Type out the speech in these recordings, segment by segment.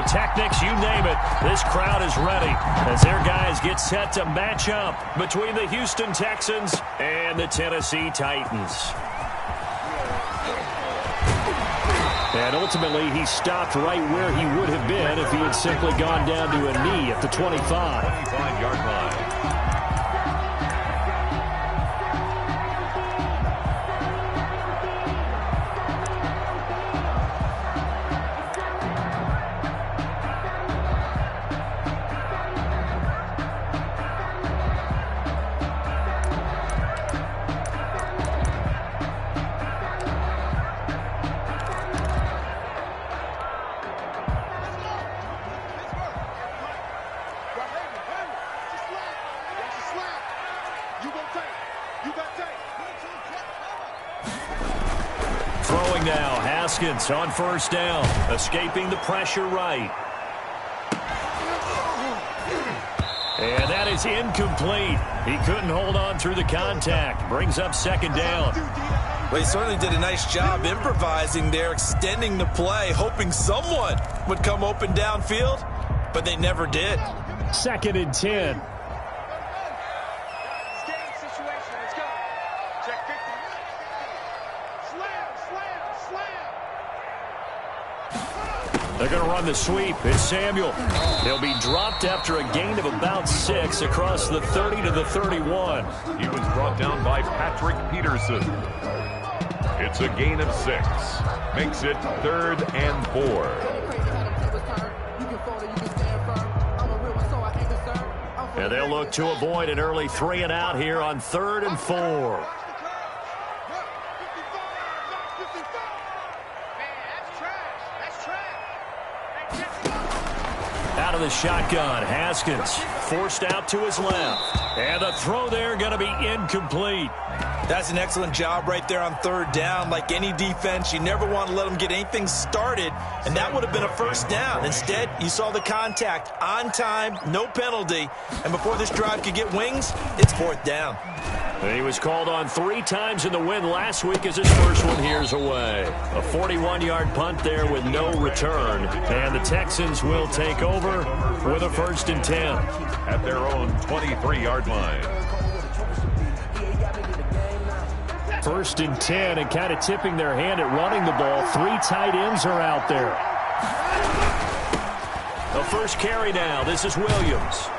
Pyrotechnics, you name it, this crowd is ready as their guys get set to match up between the Houston Texans and the Tennessee Titans. And ultimately, he stopped right where he would have been if he had simply gone down to a knee at the 25. 25-yard line. Throwing now, Haskins on first down, escaping the pressure right. And that is incomplete. He couldn't hold on through the contact. Brings up second down. Well, he certainly did a nice job improvising there, extending the play, hoping someone would come open downfield, but they never did. 2nd and 10. They're going to run the sweep. It's Samuel. He'll be dropped after a gain of about 6 across the 30 to the 31. He was brought down by Patrick Peterson. It's a gain of 6. Makes it 3rd and 4. And they'll look to avoid an early 3 and out here on 3rd and 4. Out of the shotgun, Haskins forced out to his left. And the throw there going to be incomplete. That's an excellent job right there on 3rd down. Like any defense, you never want to let them get anything started, and that would have been a first down. Instead, you saw the contact on time, no penalty, and before this drive could get wings, it's 4th down. And he was called on 3 times in the win last week as his first one here's away. A 41-yard punt there with no return. And the Texans will take over with a 1st and 10. At their own 23-yard line. 1st and 10, and kind of tipping their hand at running the ball. 3 tight ends are out there. The first carry now. This is Williams.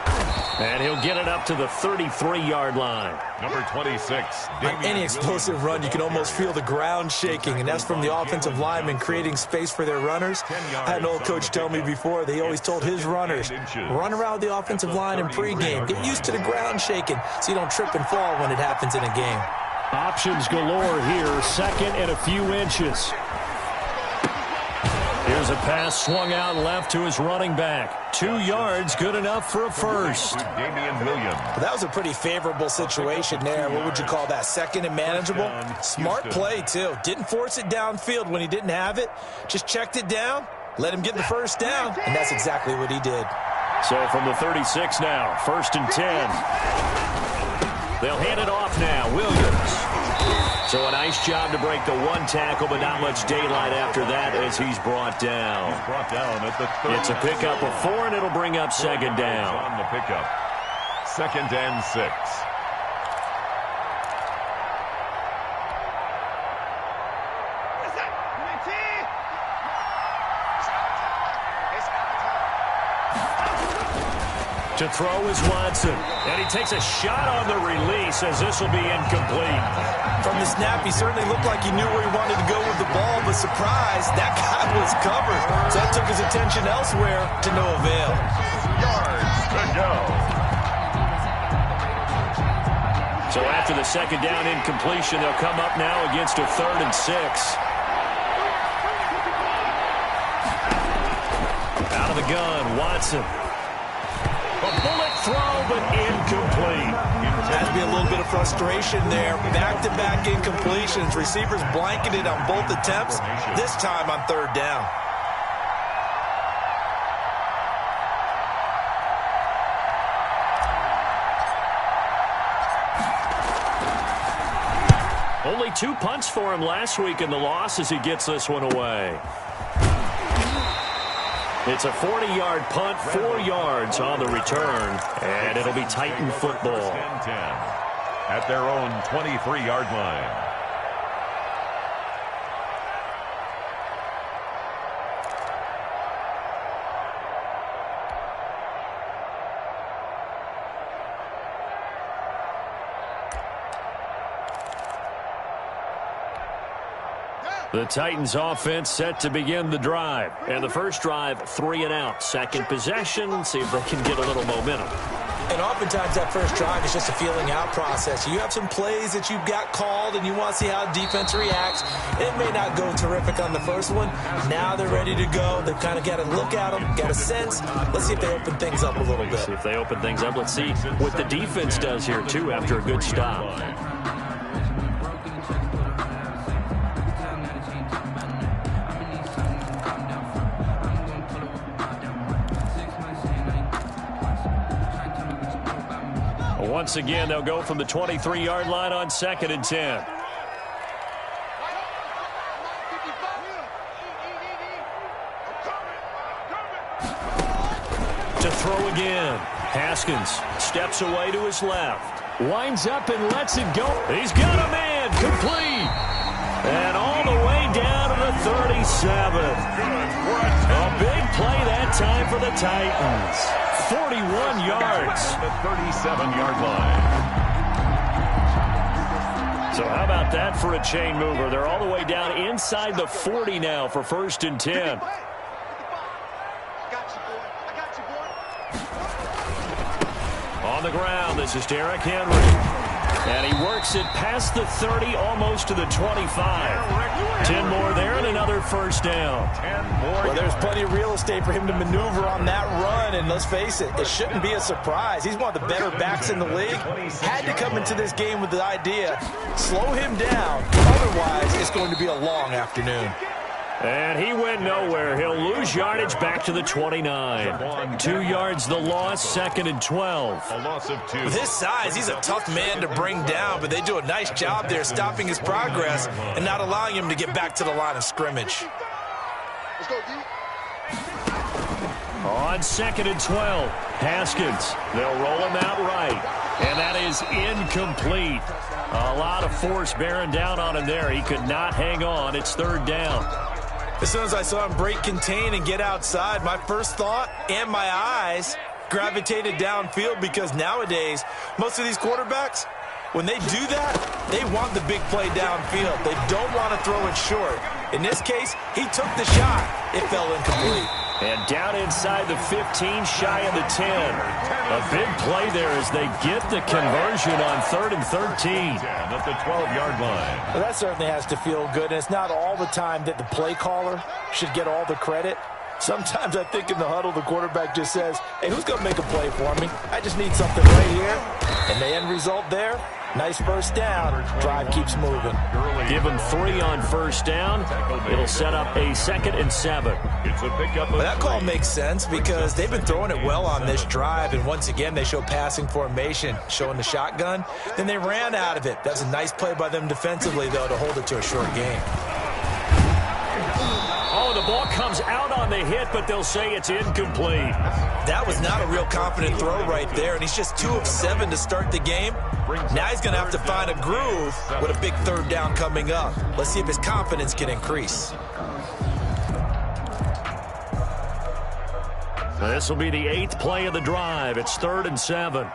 And he'll get it up to the 33-yard line. Number 26. On any explosive run, you can almost feel the ground shaking, and that's from the offensive linemen creating space for their runners. I had an old coach tell me before, they always told his runners, run around the offensive line in pregame. Get used to the ground shaking so you don't trip and fall when it happens in a game. Options galore here. 2nd and a few inches. Here's a pass swung out left to his running back. 2 yards, good enough for a first. Damian Williams. That was a pretty favorable situation there. What would you call that? 2nd and manageable? Smart play, too. Didn't force it downfield when he didn't have it. Just checked it down, let him get the first down, and that's exactly what he did. So from the 36 now, 1st and 10. They'll hand it off now. Williams. So a nice job to break the 1 tackle, but not much daylight after that as he's brought down. He's brought down at the 30. It's a pickup of 4, and it'll bring up 2nd down. On the pickup. 2nd and 6. To throw is Watson, and he takes a shot on the release as this will be incomplete. From the snap, he certainly looked like he knew where he wanted to go with the ball, but surprise, that guy was covered. So that took his attention elsewhere to no avail. Yards to go. So after the 2nd down incompletion, they'll come up now against a 3rd and 6. Out of the gun, Watson. A bullet throw, but incomplete. Has to be a little bit of frustration there. Back-to-back incompletions. Receivers blanketed on both attempts, this time on 3rd down. Only 2 punts for him last week in the loss as he gets this one away. It's a 40-yard punt, 4 yards on the return, and it'll be Titan football. 10-10 at their own 23-yard line. The Titans offense set to begin the drive. And the first drive, 3 and out. Second possession, see if they can get a little momentum. And oftentimes that first drive is just a feeling out process. You have some plays that you've got called and you want to see how defense reacts. It may not go terrific on the first one. Now they're ready to go. They've kind of got to look at them, got a sense. Let's see if they open things up a little bit. See if they open things up. Let's see what the defense does here, too, after a good stop. Once again, they'll go from the 23-yard line on 2nd and 10. To throw again. Haskins steps away to his left. Winds up and lets it go. He's got a man. Complete. And all the way down to the 37. A big play that time for the Titans. 41 yards. The 37-yard line. So how about that for a chain mover? They're all the way down inside the 40 now for 1st and 10. On the ground, this is Derrick Henry. And he works it past the 30, almost to the 25. 10 more there and another first down. 10 more. Well, there's plenty of real estate for him to maneuver on that run. And let's face it, it shouldn't be a surprise. He's one of the better backs in the league. Had to come into this game with the idea, slow him down. Otherwise, it's going to be a long afternoon. And he went nowhere. He'll lose yardage back to the 29. 2 yards the loss, 2nd and 12. A loss of 2. With his size, he's a tough man to bring down, but they do a nice job there stopping his progress and not allowing him to get back to the line of scrimmage. Let's go, D. On 2nd and 12, Haskins. They'll roll him out right. And that is incomplete. A lot of force bearing down on him there. He could not hang on. It's 3rd down. As soon as I saw him break contain and get outside, my first thought and my eyes gravitated downfield, because nowadays, most of these quarterbacks, when they do that, they want the big play downfield. They don't want to throw it short. In this case, he took the shot. It fell incomplete. And down inside the 15, shy of the 10. A big play there as they get the conversion on 3rd and 13. At the 12-yard line. Well, that certainly has to feel good, and it's not all the time that the play caller should get all the credit. Sometimes I think in the huddle, the quarterback just says, hey, who's going to make a play for me? I just need something right here. And the end result there, nice first down. Drive keeps moving. Give him 3 on first down. It'll set up a 2nd and 7. It's a pickup. Well, that call makes sense because they've been throwing it well on this drive, and once again they show passing formation, showing the shotgun. Then they ran out of it. That's a nice play by them defensively, though, to hold it to a short game. Oh, the ball comes out on the hit, but they'll say it's incomplete. That was not a real confident throw right there, and he's just 2 of 7 to start the game. Now he's going to have to find a groove with a big 3rd down coming up. Let's see if his confidence can increase. This will be the 8th play of the drive. It's 3rd and 7.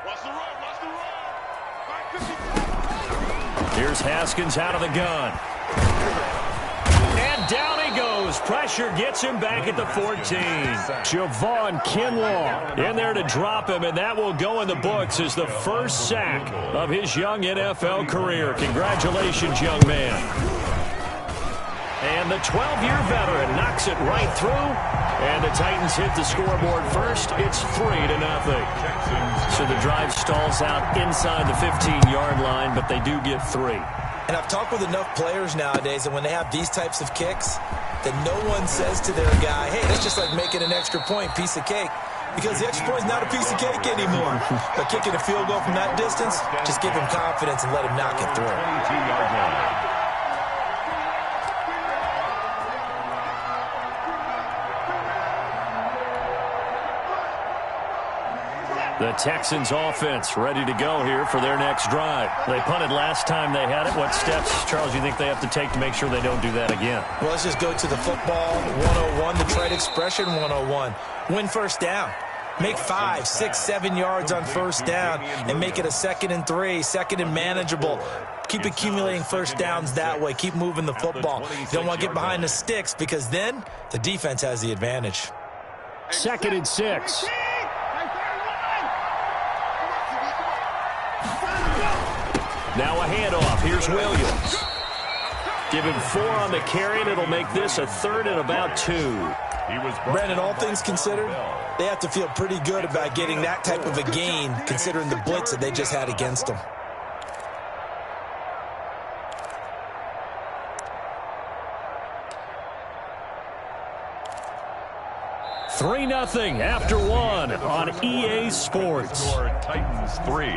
Here's Haskins out of the gun. And down he goes. Pressure gets him back at the 14. Javon Kinlaw in there to drop him, and that will go in the books as the first sack of his young NFL career. Congratulations, young man. And the 12-year veteran knocks it right through. And the Titans hit the scoreboard first. It's 3-0. So the drive stalls out inside the 15-yard line, but they do get 3. And I've talked with enough players nowadays that when they have these types of kicks, that no one says to their guy, hey, that's just like making an extra point, piece of cake. Because the extra point is not a piece of cake anymore. But kicking a field goal from that distance, just give him confidence and let him knock it through. 22-yard line. The Texans offense ready to go here for their next drive. They punted last time they had it. What steps, Charles, do you think they have to take to make sure they don't do that again? Well, let's just go to the football 101, the trade expression 101. Win first down. Make 5, 6, 7 yards on first down and make it a 2nd and 3, 2nd and manageable. Keep accumulating first downs that way. Keep moving the football. You don't want to get behind the sticks because then the defense has the advantage. 2nd and 6. Now a handoff. Here's Williams. Give him 4 on the carry, and it'll make this a 3rd and about 2. Brandon, all things considered, they have to feel pretty good about getting that type of a gain considering the blitz that they just had against them. Three 0 after 1 on EA Sports. Titans 3,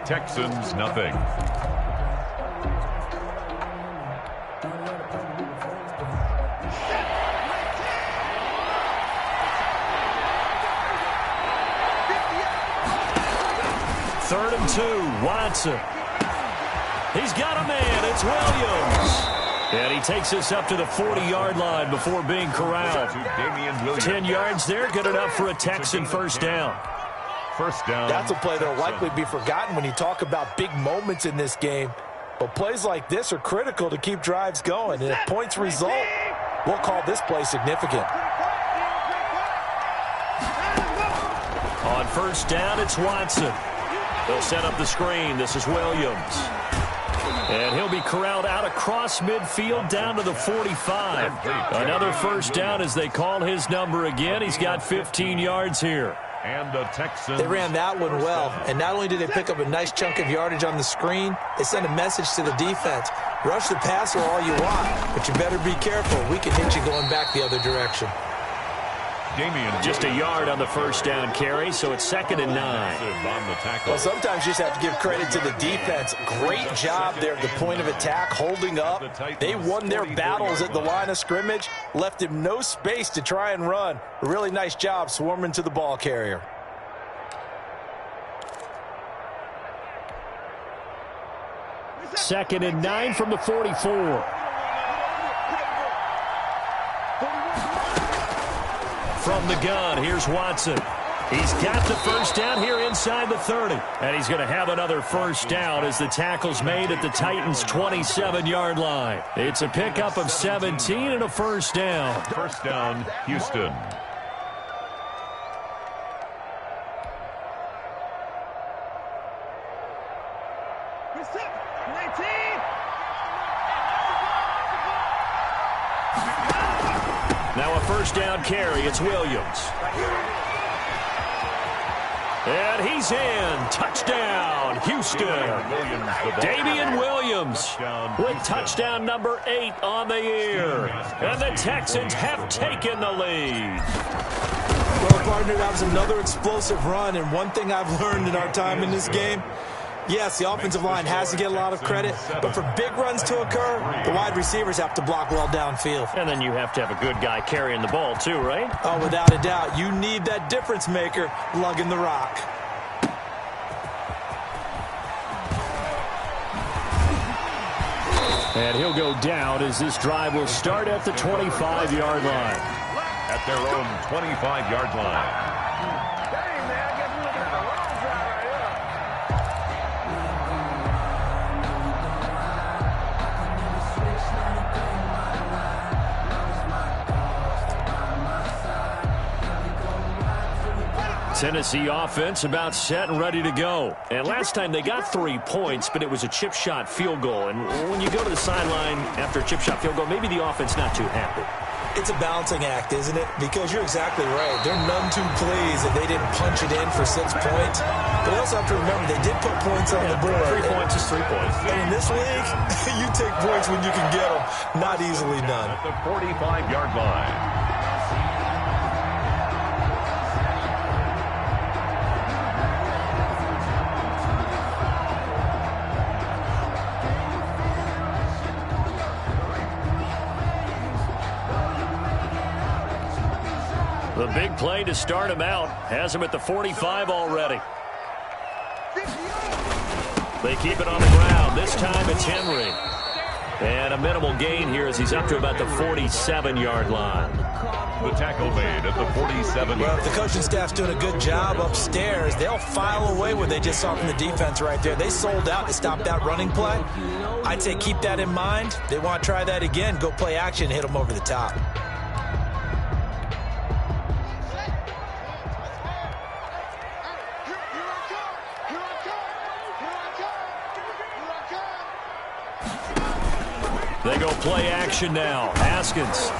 Texans 0. Third and 2, Watson. He's got a man. It's Williams. And he takes us up to the 40-yard line before being corralled. 10 yards there, good enough for a Texan first down. First down. That's a play that will likely be forgotten when you talk about big moments in this game. But plays like this are critical to keep drives going. And if points result, we'll call this play significant. On first down, it's Watson. They'll set up the screen. This is Williams. And he'll be corralled out across midfield down to the 45. Another first down as they call his number again. He's got 15 yards here. And the Texans. They ran that one well. And not only did they pick up a nice chunk of yardage on the screen, they sent a message to the defense. Rush the passer all you want, but you better be careful. We can hit you going back the other direction. Just a yard on the first down carry, so it's 2nd and 9. Well, sometimes you just have to give credit to the defense. Great job there at the point of attack, holding up. They won their battles at the line of scrimmage, left him no space to try and run. A really nice job swarming to the ball carrier. Second and 9 from the 44. From the gun, here's Watson. He's got the first down here inside the 30. And he's going to have another first down as the tackle's made at the Titans' 27-yard line. It's a pickup of 17 and a first down. First down, Houston. Now a first down carry. It's Williams. And he's in. Touchdown, Houston. Damian Williams with touchdown number 8 on the year. And the Texans have taken the lead. Well, partner, that was another explosive run. And one thing I've learned in our time in this game, yes, the offensive line has to get a lot of credit, but for big runs to occur, the wide receivers have to block well downfield. And then you have to have a good guy carrying the ball too, right? Oh, without a doubt. You need that difference maker lugging the rock. And he'll go down as this drive will start at the 25-yard line. At their own 25-yard line. Tennessee offense about set and ready to go. And last time they got 3 points, but it was a chip shot field goal. And when you go to the sideline after a chip shot field goal, maybe the offense not too happy. It's a balancing act, isn't it? Because you're exactly right. They're none too pleased that they didn't punch it in for 6 points. But they also have to remember they did put points on the board. 3 points is 3 points. And in this league, you take points when you can get them. Not easily done. At the 45-yard line. The The big play to start him out has him at the 45 already. They keep it on the ground. This time it's Henry. And a minimal gain here as he's up to about the 47-yard line. The tackle made at the 47. Well, if the coaching staff's doing a good job upstairs, they'll file away what they just saw from the defense right there. They sold out to stop that running play. I'd say keep that in mind. They want to try that again. Go play action, hit them over the top. They go play action now. Haskins.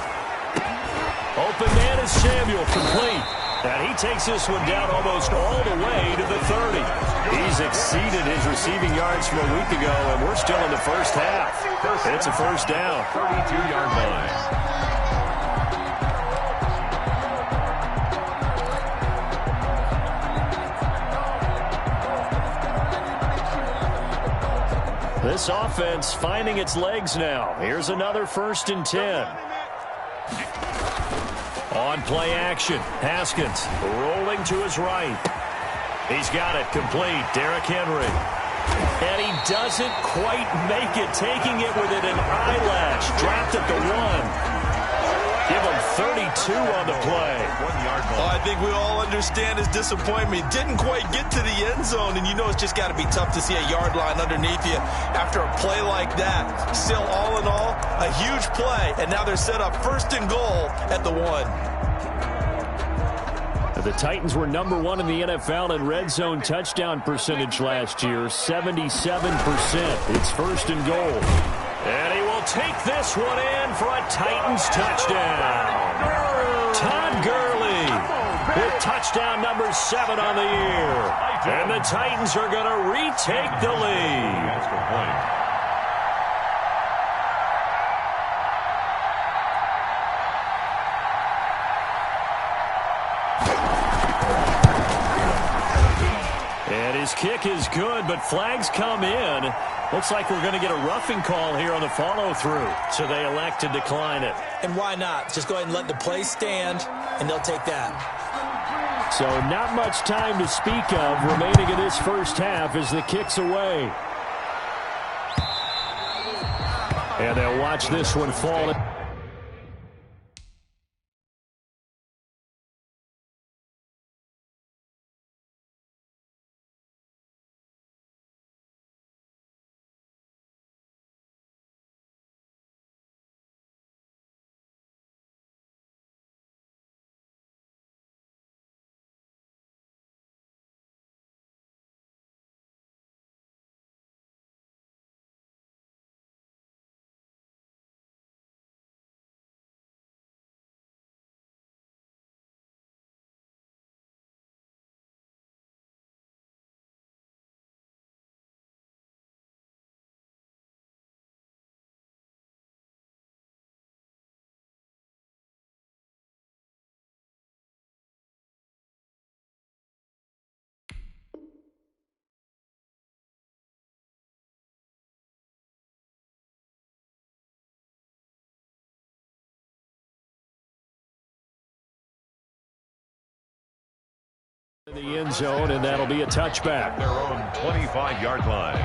Open man is Samuel, complete. And he takes this one down almost all the way to the 30. He's exceeded his receiving yards from a week ago, and we're still in the first half. It's a first down. 32-yard line. This offense finding its legs now. Here's another 1st and 10. On play action, Haskins rolling to his right. He's got it complete. Derrick Henry. And he doesn't quite make it, taking it within an eyelash. Dropped at the 1. Give him 32 on the play. 1 yard line. Oh, I think we all understand his disappointment. Didn't quite get to the end zone, and you know it's just got to be tough to see a yard line underneath you after a play like that. Still, all in all, a huge play, and now they're set up 1st and goal at the 1. The Titans were number 1 in the NFL in red zone touchdown percentage last year, 77%. It's 1st and goal. And he will take this one in for a Titans touchdown. Todd Gurley with touchdown number 7 on the year. And the Titans are going to retake the lead. And his kick is good, but flags come in. Looks like we're going to get a roughing call here on the follow-through. So they elect to decline it. And why not? Just go ahead and let the play stand, and they'll take that. So not much time to speak of remaining in this first half as the kick's away. And they'll watch this one fall. In the end zone, and that'll be a touchback. Their own 25-yard line.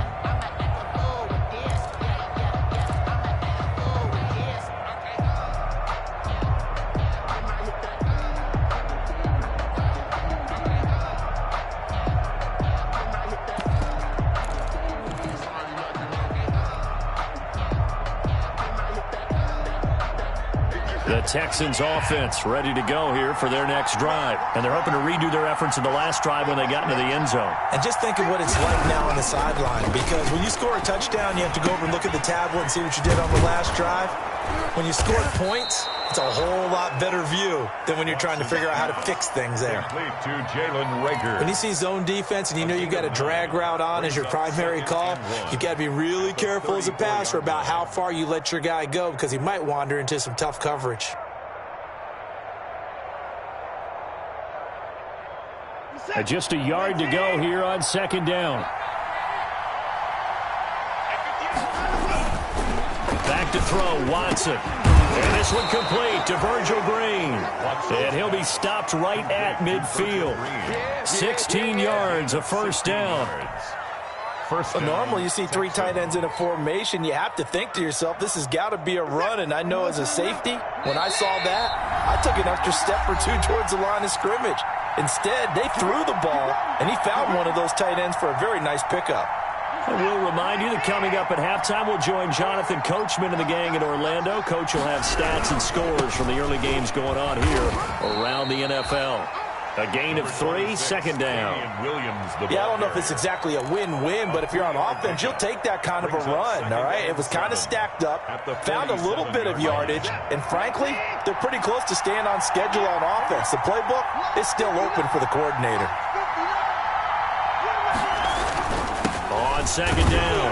The Texans offense ready to go here for their next drive. And they're hoping to redo their efforts in the last drive when they got into the end zone. And just think of what it's like now on the sideline, because when you score a touchdown, you have to go over and look at the tablet and see what you did on the last drive. When you score points, it's a whole lot better view than when you're trying to figure out how to fix things there. Complete to Jalen Rager. When you see zone defense and you know you've got a drag route on as your primary call, you've got to be really careful as a passer about how far you let your guy go, because he might wander into some tough coverage. Just a yard to go here on 2nd down. Back to throw, Watson. And this one complete to Virgil Green. And he'll be stopped right at midfield. 16 yards, a first down. Normally you see three tight ends in a formation. You have to think to yourself, this has got to be a run. And I know as a safety, when I saw that, I took an extra step or two towards the line of scrimmage. Instead, they threw the ball, and he found one of those tight ends for a very nice pickup. And we'll remind you that coming up at halftime, we'll join Jonathan Coachman and the gang in Orlando. Coach will have stats and scores from the early games going on here around the NFL. A gain of 3, second down. Yeah, I don't know if it's exactly a win-win, but if you're on offense, you'll take that kind of a run, all right? It was kind of stacked up, found a little bit of yardage, and frankly, they're pretty close to staying on schedule on offense. The playbook is still open for the coordinator. On second down,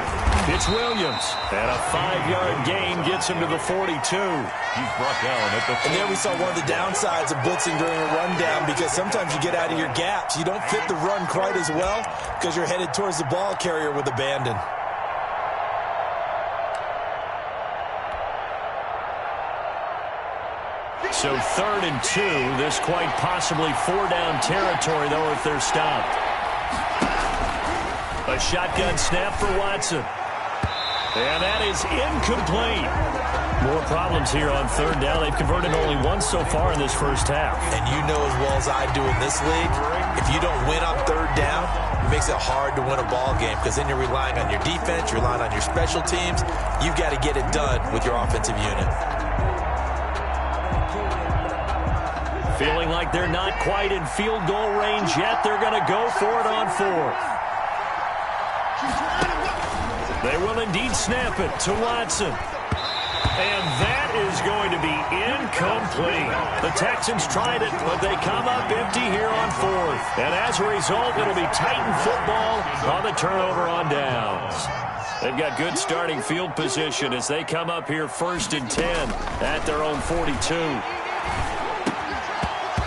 it's Williams, and a 5-yard gain gets him to the 42. He's brought down at the 40. And there we saw one of the downsides of blitzing during a rundown, because sometimes you get out of your gaps. You don't fit the run quite as well because you're headed towards the ball carrier with abandon. So 3rd and 2, this quite possibly 4-down territory, though, if they're stopped. A shotgun snap for Watson. And that is incomplete. More problems here on 3rd down. They've converted only once so far in this first half. And you know as well as I do in this league, if you don't win on 3rd down, it makes it hard to win a ball game, because then you're relying on your defense, you're relying on your special teams. You've got to get it done with your offensive unit. Feeling like they're not quite in field goal range yet. They're going to go for it on 4th. They will indeed snap it to Watson. And that is going to be incomplete. The Texans tried it, but they come up empty here on 4th. And as a result, it'll be Titan football on the turnover on downs. They've got good starting field position as they come up here 1st and 10 at their own 42.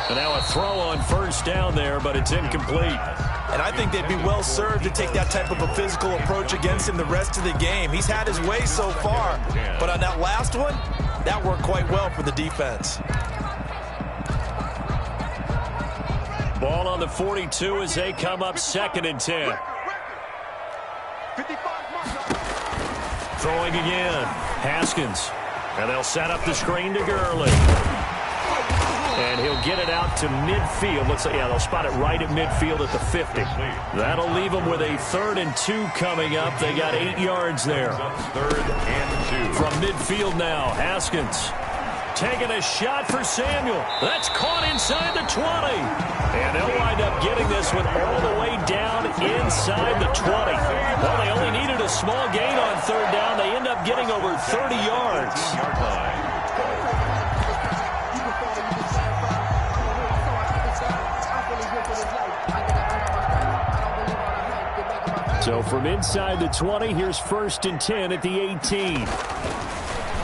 And now a throw on 1st down there, but it's incomplete. And I think they'd be well served to take that type of a physical approach against him the rest of the game. He's had his way so far, but on that last one, that worked quite well for the defense. Ball on the 42 as they come up 2nd and 10. Throwing again, Haskins. And they'll set up the screen to Gurley. And he'll get it out to midfield. Let's say, yeah, they'll spot it right at midfield at the 50. That'll leave them with a 3rd and 2 coming up. They got 8 yards there. 3rd and 2. From midfield now, Haskins taking a shot for Samuel. That's caught inside the 20. And they'll wind up getting this one all the way down inside the 20. Well, they only needed a small gain on 3rd down. They end up getting over 30 yards. So from inside the 20, here's 1st and 10 at the 18.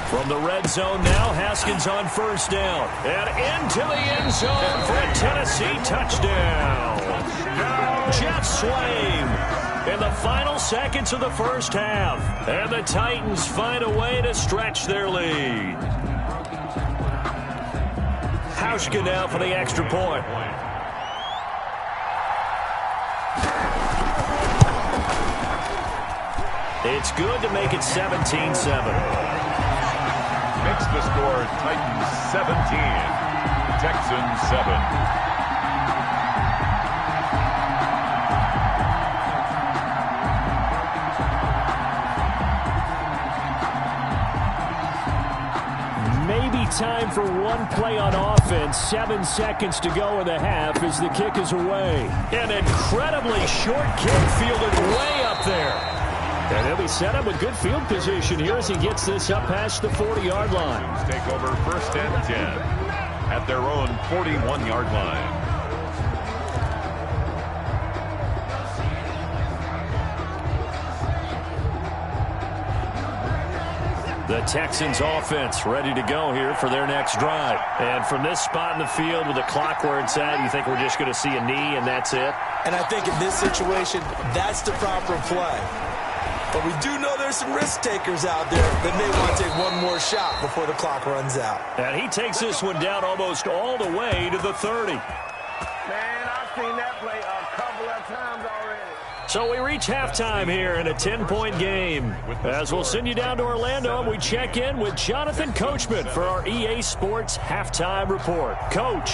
From the red zone now, Haskins on 1st down. And into the end zone for a Tennessee touchdown. Jeff Swaim in the final seconds of the first half. And the Titans find a way to stretch their lead. Hauschka now for the extra point. It's good to make it 17-7. Makes the score Titans 17, Texans 7. Maybe time for one play on offense. 7 seconds to go in the half as the kick is away. An incredibly short kick fielded way up there. And he'll be set up with good field position here as he gets this up past the 40-yard line. Take over 1st and 10 at their own 41-yard line. The Texans offense ready to go here for their next drive. And from this spot in the field with the clock where it's at, you think we're just going to see a knee and that's it? And I think in this situation, that's the proper play. But we do know there's some risk takers out there that may want to take one more shot before the clock runs out. And he takes this one down almost all the way to the 30. Man, I've seen that play a couple of times already. So we reach halftime here in a 10-point game. As we'll send you down to Orlando, we check in with Jonathan Coachman for our EA Sports Halftime Report. Coach.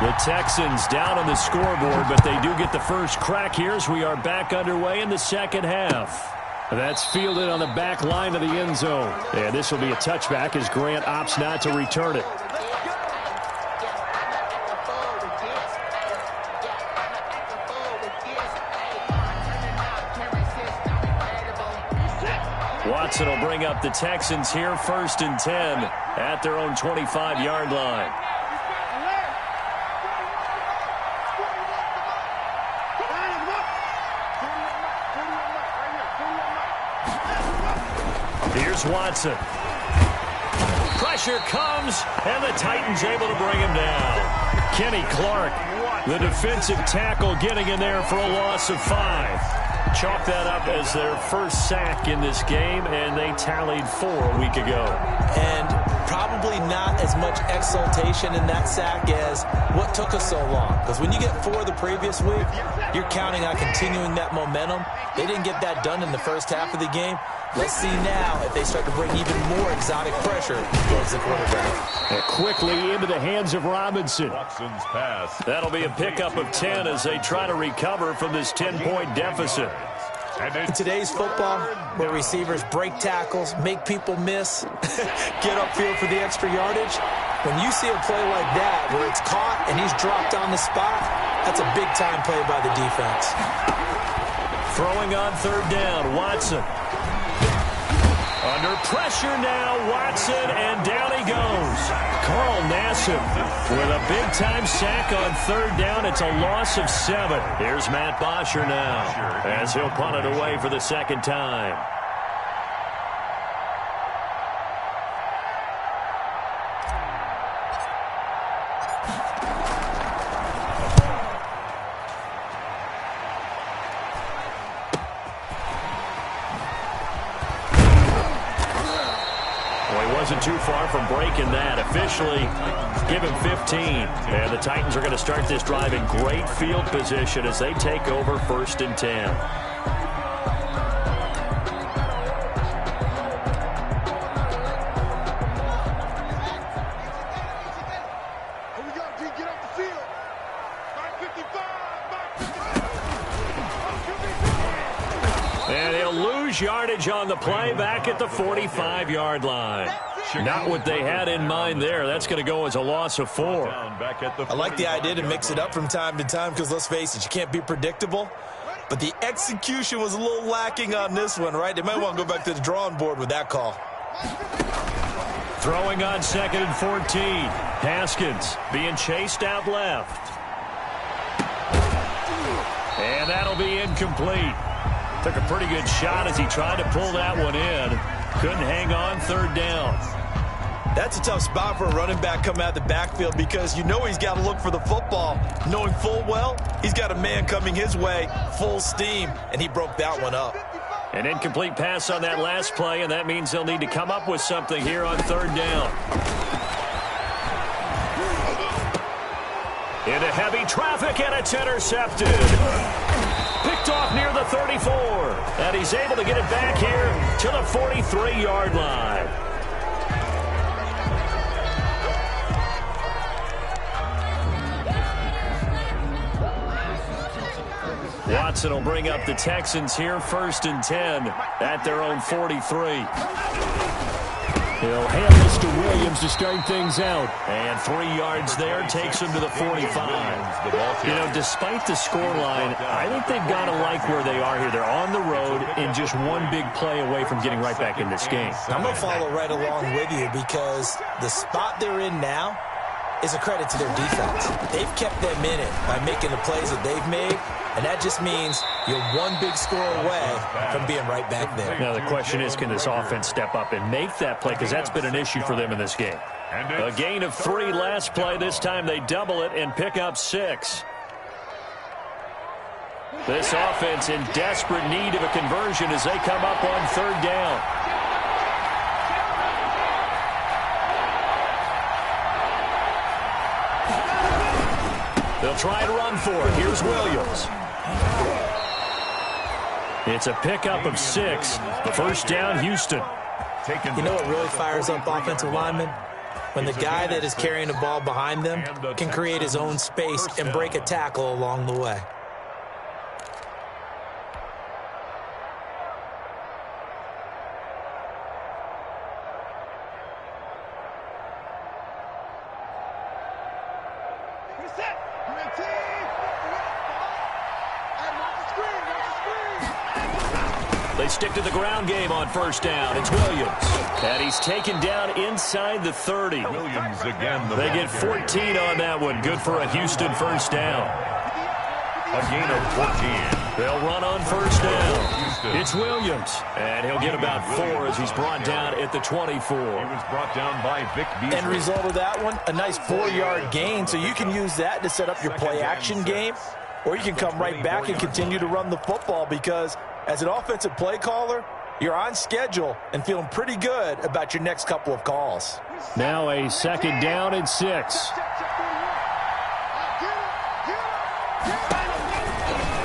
The Texans down on the scoreboard, but they do get the first crack here as we are back underway in the second half. That's fielded on the back line of the end zone. And this will be a touchback as Grant opts not to return it. Watson will bring up the Texans here, 1st and 10 at their own 25-yard line. Here's Watson. Pressure comes, and the Titans able to bring him down. Kenny Clark, the defensive tackle, getting in there for a loss of 5. Chalk that up as their first sack in this game, and they tallied 4 a week ago. And probably not as much exultation in that sack as what took us so long. Because when you get 4 the previous week, you're counting on continuing that momentum. They didn't get that done in the first half of the game. Let's see now if they start to bring even more exotic pressure towards the quarterback. And quickly into the hands of Robinson. Watson's pass. That'll be a pickup of 10 as they try to recover from this 10-point deficit. In today's football, where receivers break tackles, make people miss, get upfield for the extra yardage, when you see a play like that where it's caught and he's dropped on the spot, that's a big-time play by the defense. Throwing on 3rd down, Watson. Under pressure now, Watson, and down he goes. Carl Nassib with a big-time sack on 3rd down. It's a loss of 7. Here's Matt Bosher now as he'll punt it away for the 2nd time. Wasn't too far from breaking that. Officially, give him 15. And the Titans are going to start this drive in great field position as they take over 1st and 10. And he'll lose yardage on the play back at the 45-yard line. Not what they had in mind there. That's going to go as a loss of 4. I like the idea to mix it up from time to time because, let's face it, you can't be predictable. But the execution was a little lacking on this one, right? They might want to go back to the drawing board with that call. Throwing on 2nd and 14. Haskins being chased out left. And that'll be incomplete. Took a pretty good shot as he tried to pull that one in. Couldn't hang on 3rd down. That's a tough spot for a running back coming out of the backfield because you know he's got to look for the football, knowing full well he's got a man coming his way, full steam, and he broke that one up. An incomplete pass on that last play, and that means they'll need to come up with something here on 3rd down. Into heavy traffic, and it's intercepted. Picked off near the 34, and he's able to get it back here to the 43-yard line. Watson will bring up the Texans here, 1st and 10 at their own 43. He'll hand this to Williams to start things out. And 3 yards there takes him to the 45. You know, despite the scoreline, I think they've got to like where they are here. They're on the road and just one big play away from getting right back in this game. I'm going to follow right along with you because the spot they're in now is a credit to their defense. They've kept them in it by making the plays that they've made. And that just means you're one big score away from being right back there. Now, the question is, can this offense step up and make that play? Because that's been an issue for them in this game. A gain of 3 last play. This time they double it and pick up 6. This offense in desperate need of a conversion as they come up on third down. They'll try and run for it. Here's Williams. It's a pickup of 6. The first down, Houston. You know what really fires up offensive linemen? When the guy that is carrying the ball behind them can create his own space and break a tackle along the way. They stick to the ground game on first down. It's Williams. And he's taken down inside the 30. Williams again. They get 14 on that one. Good for a Houston first down. A gain of 14. They'll run on first down. It's Williams. And he'll get about 4 as he's brought down at the 24. He was brought down by Vic Beasley. End result of that one, a nice 4-yard gain. So you can use that to set up your play-action game. Or you can come right back and continue to run the football because as an offensive play caller, you're on schedule and feeling pretty good about your next couple of calls. Now a second down and 6.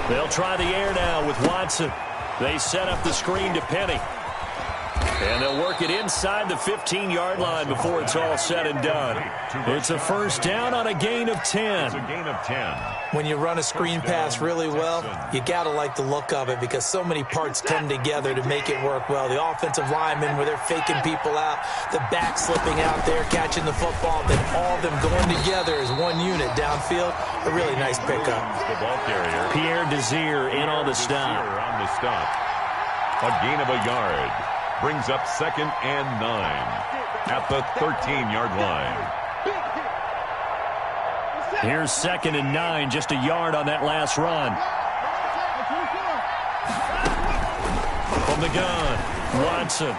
They'll try the air now with Watson. They set up the screen to Penny. And they'll work it inside the 15-yard line before it's all said and done. It's a first down on a gain of 10. It's a gain of 10. When you run a screen pass really well, you got to like the look of it because so many parts come together to make it work well. The offensive linemen, where they're faking people out, the back slipping out there, catching the football, then all of them going together as one unit downfield. A really nice pickup. The ball carrier. Pierre Desir in on the stop. A gain of a yard. Brings up 2nd and 9 at the 13-yard line. Here's 2nd and 9, just a yard on that last run. From the gun, Watson.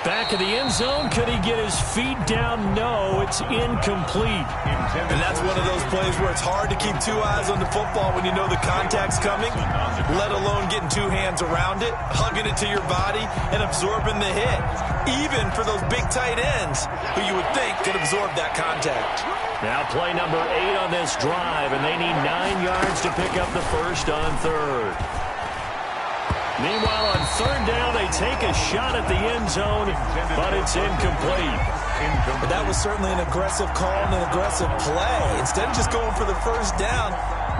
Back of the end zone. Could he get his feet down? No, it's incomplete. And that's one of those plays where it's hard to keep 2 eyes on the football when you know the contact's coming, let alone getting 2 hands around it, hugging it to your body, and absorbing the hit. Even for those big tight ends who you would think could absorb that contact. Now play number 8 on this drive, and they need 9 yards to pick up the first on third. Meanwhile, on third down, they take a shot at the end zone, but it's incomplete. But that was certainly an aggressive call and an aggressive play. Instead of just going for the first down,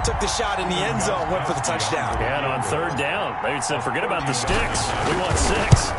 took the shot in the end zone, went for the touchdown. And on third down, they said, forget about the sticks. We want 6.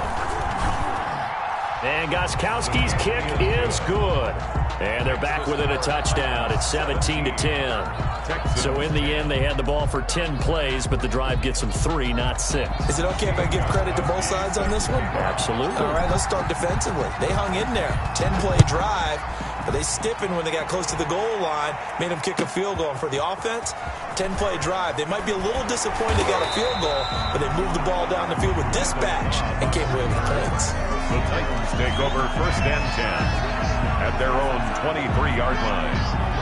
And Gostkowski's kick is good. And they're back within a touchdown. It's 17-10. So in the end, they had the ball for 10 plays, but the drive gets them 3, not 6. Is it okay if I give credit to both sides on this one? Absolutely. All right, let's start defensively. They hung in there. 10-play drive, but they stiffened when they got close to the goal line, made them kick a field goal. And for the offense, 10-play drive. They might be a little disappointed they got a field goal, but they moved the ball down the field with dispatch and came away with points. The Titans take over 1st and 10 at their own 23-yard line.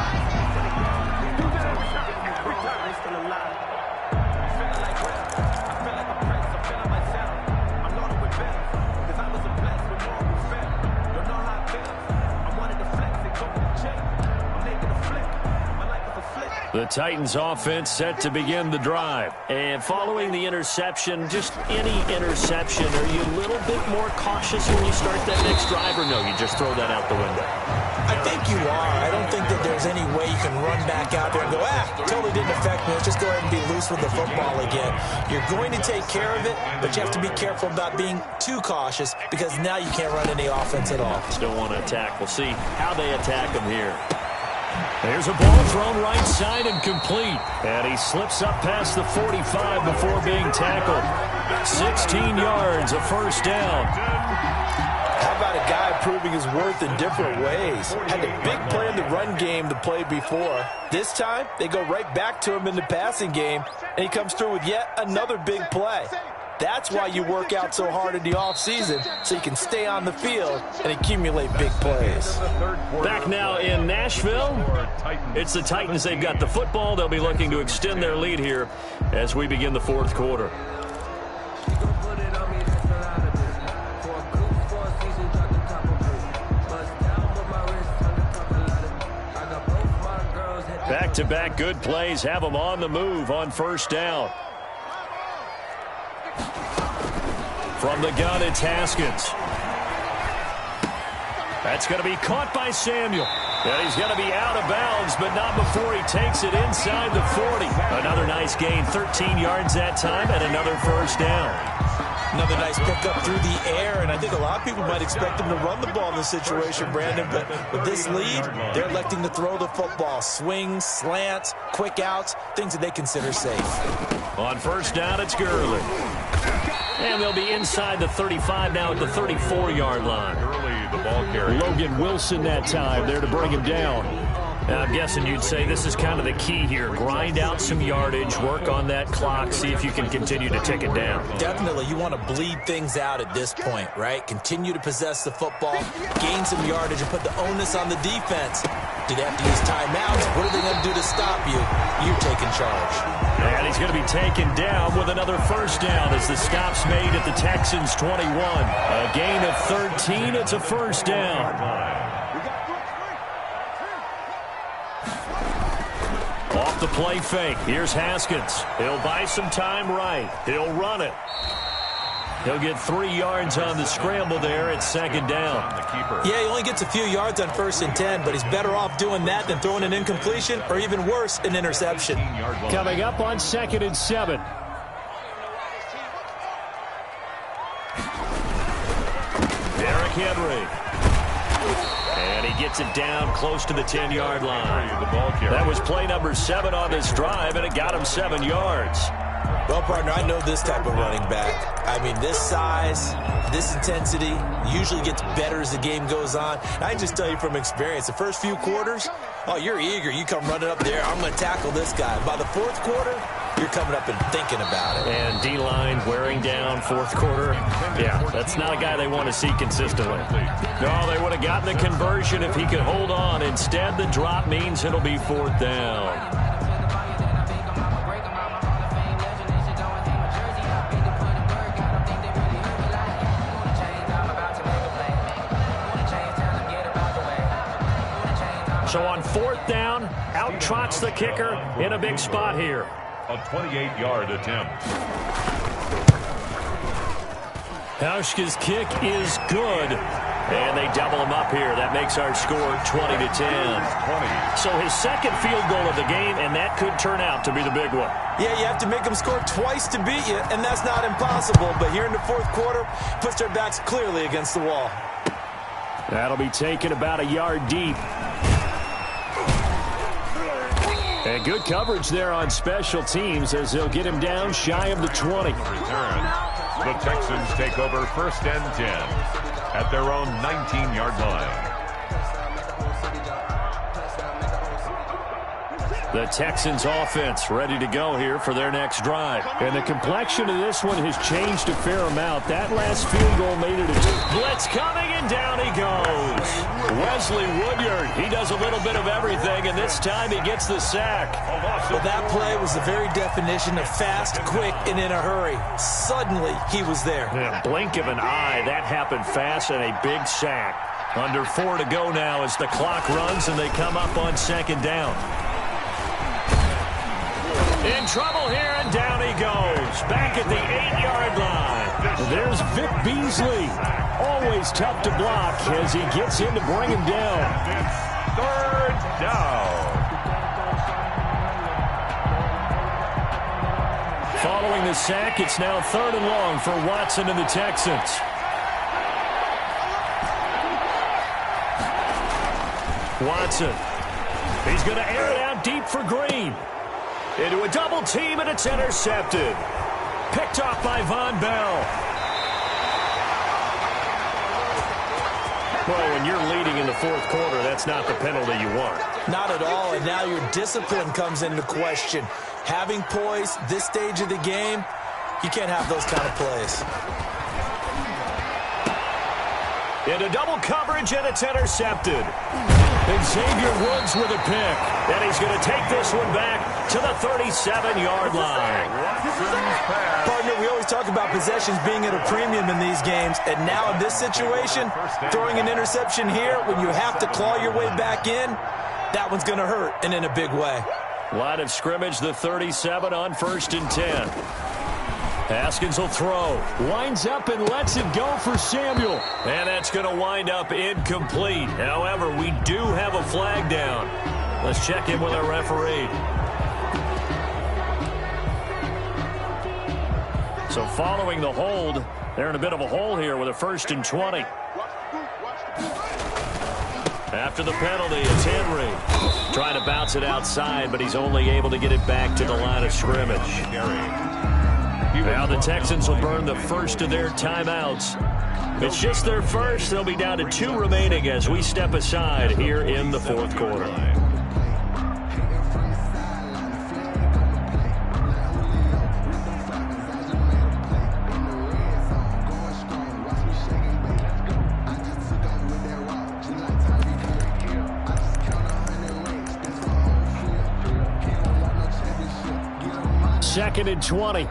The Titans offense set to begin the drive. And following the interception, just any interception, are you a little bit more cautious when you start that next drive, or no, you just throw that out the window? I think you are. I don't think that there's any way you can run back out there and go, totally didn't affect me. Let's just go ahead and be loose with the football again. You're going to take care of it, but you have to be careful about being too cautious because now you can't run any offense at all. Still want to attack. We'll see how they attack them here. There's a ball thrown right side and complete. And he slips up past the 45 before being tackled. 16 yards, a first down. How about a guy proving his worth in different ways? Had a big play in the run game to play before. This time, they go right back to him in the passing game, and he comes through with yet another big play. That's why you work out so hard in the offseason, so you can stay on the field and accumulate big plays. Back now in Nashville, it's the Titans. They've got the football. They'll be looking to extend their lead here as we begin the fourth quarter. Back-to-back good plays have them on the move on first down. From the gun, it's Haskins. That's going to be caught by Samuel. And he's going to be out of bounds, but not before he takes it inside the 40. Another nice gain, 13 yards that time, and another first down. Another nice pickup through the air, and I think a lot of people might expect him to run the ball in this situation, Brandon, but with this lead, they're electing to throw the football. Swings, slants, quick outs, things that they consider safe. On first down, it's Gurley. And they'll be inside the 35 now at the 34-yard line. Gurley, the ball carrier. Logan Wilson that time there to bring him down. Now, I'm guessing you'd say this is kind of the key here. Grind out some yardage, work on that clock, see if you can continue to tick it down. Definitely. You want to bleed things out at this point, right? Continue to possess the football, gain some yardage, and put the onus on the defense. Do they have to use timeouts? What are they going to do to stop you? You're taking charge. And he's going to be taken down with another first down as the stop's made at the Texans' 21. A gain of 13. It's a first down. Off the play fake. Here's Haskins. He'll buy some time right. He'll run it. He'll get 3 yards on the scramble there. It's second down. Yeah, he only gets a few yards on 1st and 10, but he's better off doing that than throwing an incompletion or even worse, an interception. Coming up on 2nd and 7. Derrick Henry. And he gets it down close to the 10-yard line. That was play number 7 on this drive, and it got him 7 yards. Well, partner, I know this type of running back. I mean, this size, this intensity usually gets better as the game goes on. I can just tell you from experience, the first few quarters, oh, you're eager. You come running up there, I'm going to tackle this guy. By the 4th quarter, you're coming up and thinking about it. And D-line wearing down 4th quarter. Yeah, that's not a guy they want to see consistently. No, they would have gotten the conversion if he could hold on. Instead, the drop means it'll be 4th down. So on 4th down, out trots the kicker in a big spot here. A 28-yard attempt. Hauschka's kick is good. And they double him up here. That makes our score 20-10. So his second field goal of the game, and that could turn out to be the big one. Yeah, you have to make them score twice to beat you, and that's not impossible. But here in the 4th quarter, puts their backs clearly against the wall. That'll be taken about a yard deep. And good coverage there on special teams as they'll get him down shy of the 20. Return. The Texans take over 1st and 10 at their own 19-yard line. The Texans offense ready to go here for their next drive. And the complexion of this one has changed a fair amount. That last field goal made it a blitz coming, and down he goes. Wesley Woodyard, he does a little bit of everything, and this time he gets the sack. Well, that play was the very definition of fast, quick, and in a hurry. Suddenly, he was there. Yeah, blink of an eye, that happened fast, and a big sack. Under 4 to go now as the clock runs, and they come up on 2nd down. In trouble here, and down he goes. Back at the 8-yard line. There's Vic Beasley. Always tough to block as he gets in to bring him down. 3rd down. Following the sack, it's now 3rd and long for Watson and the Texans. Watson. He's going to air it out deep for Green. Into a double team, and it's intercepted. Picked off by Von Bell. Well, when you're leading in the 4th quarter, that's not the penalty you want. Not at all, and now your discipline comes into question. Having poise this stage of the game, You can't have those kind of plays. Into double coverage, and it's intercepted. Xavier Woods with a pick. And he's going to take this one back to the 37-yard line. Partner, we always talk about possessions being at a premium in these games. And now in this situation, throwing an interception here when you have to claw your way back in, that one's going to hurt, and in a big way. Line of scrimmage, the 37 on 1st and 10. Haskins will throw. Winds up and lets it go for Samuel. And that's going to wind up incomplete. However, we do have a flag down. Let's check in with our referee. So following the hold, they're in a bit of a hole here with a 1st and 20. After the penalty, it's Henry. Trying to bounce it outside, but he's only able to get it back to the line of scrimmage. Now the Texans will burn the first of their timeouts. It's just their first. They'll be down to 2 remaining as we step aside here in the 4th quarter. Second and 20.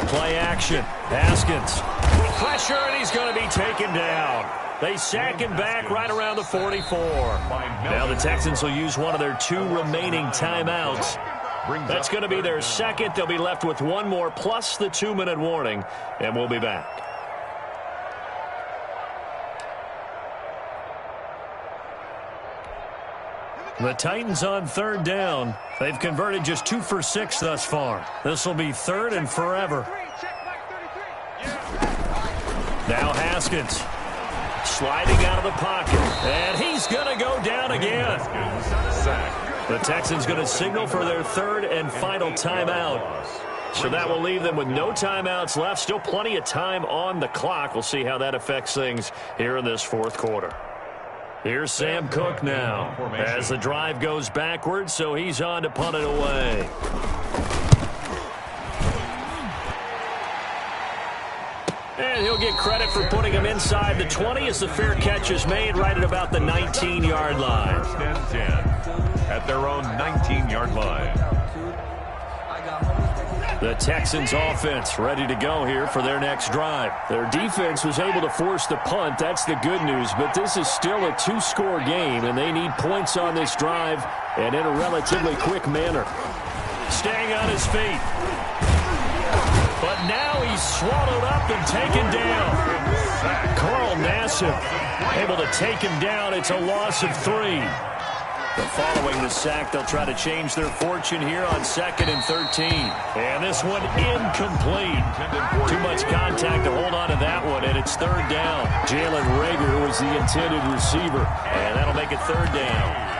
Play action. Haskins. Pressure, and he's going to be taken down. They sack him back right around the 44. Now the Texans will use one of their 2 remaining timeouts. That's going to be their second. They'll be left with 1 more plus the 2-minute warning, and we'll be back. The Titans on 3rd down. They've converted just 2 for 6 thus far. This will be 3rd and forever. Now Haskins sliding out of the pocket, and he's going to go down again. The Texans going to signal for their 3rd and final timeout. So that will leave them with no timeouts left. Still plenty of time on the clock. We'll see how that affects things here in this 4th quarter. Here's Sam Cook now as the drive goes backwards, so he's on to punt it away. And he'll get credit for putting him inside the 20 as the fair catch is made right at about the 19-yard line. 10 at their own 19-yard line. The Texans offense ready to go here for their next drive. Their defense was able to force the punt. That's the good news, but this is still a 2-score game, and they need points on this drive and in a relatively quick manner. Staying on his feet. But now he's swallowed up and taken down. Carl Nassib able to take him down. It's a loss of 3. But following the sack, they'll try to change their fortune here on 2nd and 13. And this one incomplete. Too much contact to hold on to that one, and it's 3rd down. Jalen Reagor was the intended receiver, and that'll make it 3rd down.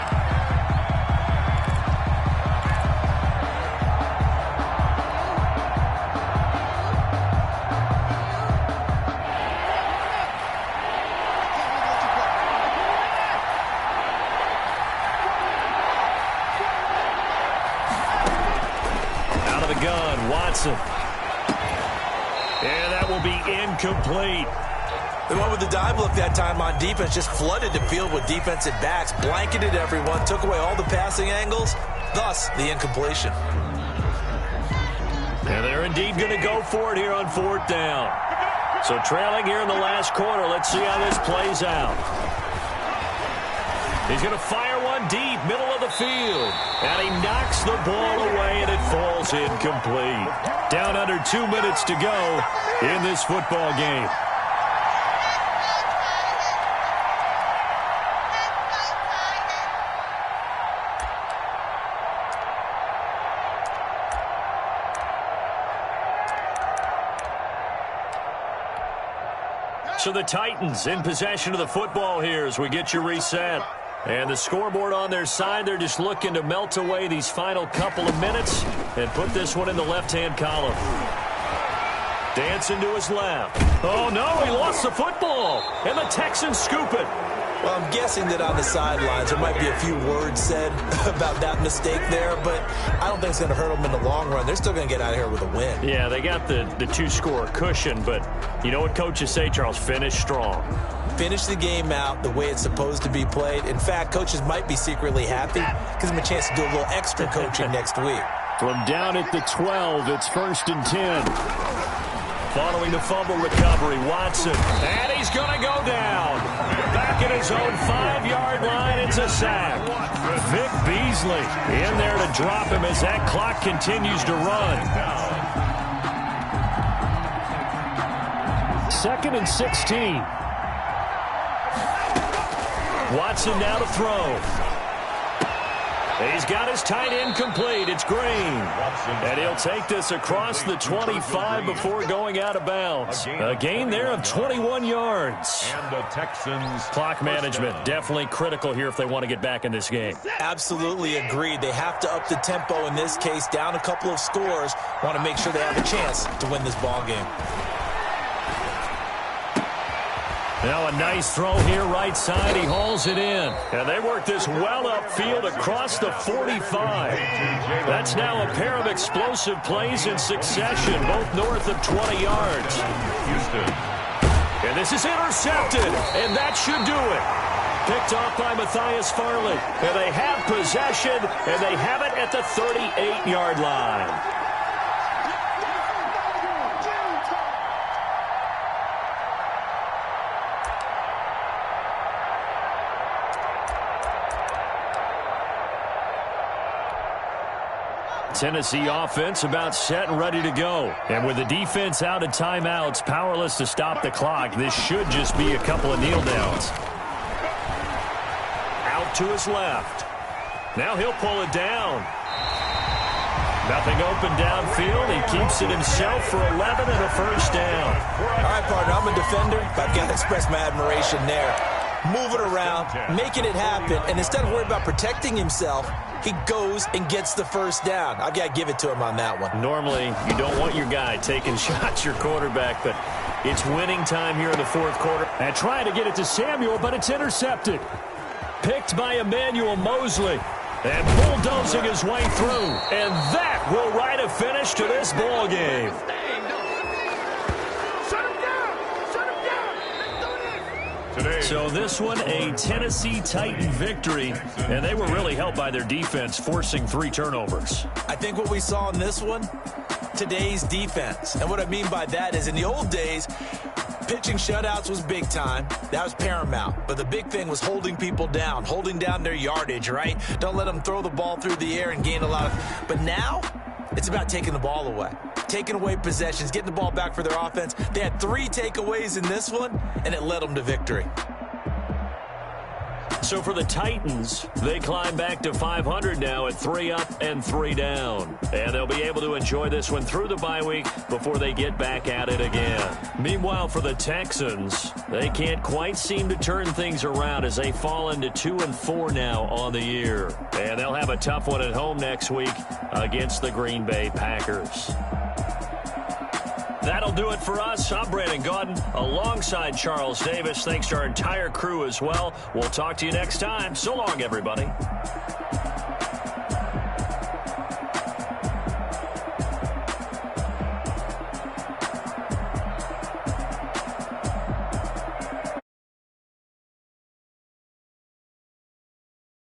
And that will be incomplete. They went with the dive look that time on defense, just flooded the field with defensive backs, blanketed everyone, took away all the passing angles, thus the incompletion. And they're indeed going to go for it here on 4th down. So trailing here in the last quarter, let's see how this plays out. He's going to fire one deep, middle of the field. And he knocks the ball away, and it falls incomplete. Down under 2 minutes to go in this football game. So the Titans in possession of the football here as we get you reset. And the scoreboard on their side, they're just looking to melt away these final couple of minutes and put this one in the left-hand column. Dancing to his left. Oh, no, he lost the football. And the Texans scoop it. Well, I'm guessing that on the sidelines there might be a few words said about that mistake there, but I don't think it's going to hurt them in the long run. They're still going to get out of here with a win. Yeah, they got the two-score cushion, but you know what coaches say, Charles? Finish strong. Finish the game out the way it's supposed to be played. In fact, coaches might be secretly happy. Gives them a chance to do a little extra coaching next week. From down at the 12, it's 1st and 10. Following the fumble recovery, Watson. And he's going to go down. Back at his own 5-yard line, it's a sack. Vic Beasley in there to drop him as that clock continues to run. 2nd and 16. Watson now to throw. He's got his tight end complete. It's Green. And he'll take this across the 25 before going out of bounds. A gain there of 21 yards. And the Texans. Clock management definitely critical here if they want to get back in this game. Absolutely agreed. They have to up the tempo in this case, down a couple of scores. Want to make sure they have a chance to win this ball game. Now a nice throw here right side. He hauls it in. And they work this well upfield across the 45. That's now a pair of explosive plays in succession, both north of 20 yards. Houston. And this is intercepted, and that should do it. Picked off by Matthias Farley. And they have possession, and they have it at the 38-yard line. Tennessee offense about set and ready to go. And with the defense out of timeouts, powerless to stop the clock, this should just be a couple of kneel downs. Out to his left. Now he'll pull it down. Nothing open downfield. He keeps it himself for 11 and a first down. All right, partner, I'm a defender, but I've got to express my admiration there. Moving around, making it happen, and instead of worrying about protecting himself, he goes and gets the first down. I've got to give it to him on that one. Normally, you don't want your guy taking shots, your quarterback, but it's winning time here in the fourth quarter. And trying to get it to Samuel, but it's intercepted. Picked by Emmanuel Mosley. And bulldozing his way through. And that will write a finish to this ball game. So this one, a Tennessee Titan victory, and they were really helped by their defense, forcing 3 turnovers. I think what we saw in this one, today's defense. And what I mean by that is in the old days, pitching shutouts was big time. That was paramount. But the big thing was holding people down, holding down their yardage, right? Don't let them throw the ball through the air and gain a lot of... But now, it's about taking the ball away. Taking away possessions, getting the ball back for their offense. They had 3 takeaways in this one, and it led them to victory. So for the Titans, they climb back to 500 now at 3 up and 3 down. And they'll be able to enjoy this one through the bye week before they get back at it again. Meanwhile, for the Texans, they can't quite seem to turn things around as they fall into 2-4 now on the year. And they'll have a tough one at home next week against the Green Bay Packers. That'll do it for us. I'm Brandon Gaudin alongside Charles Davis. Thanks to our entire crew as well. We'll talk to you next time. So long, everybody.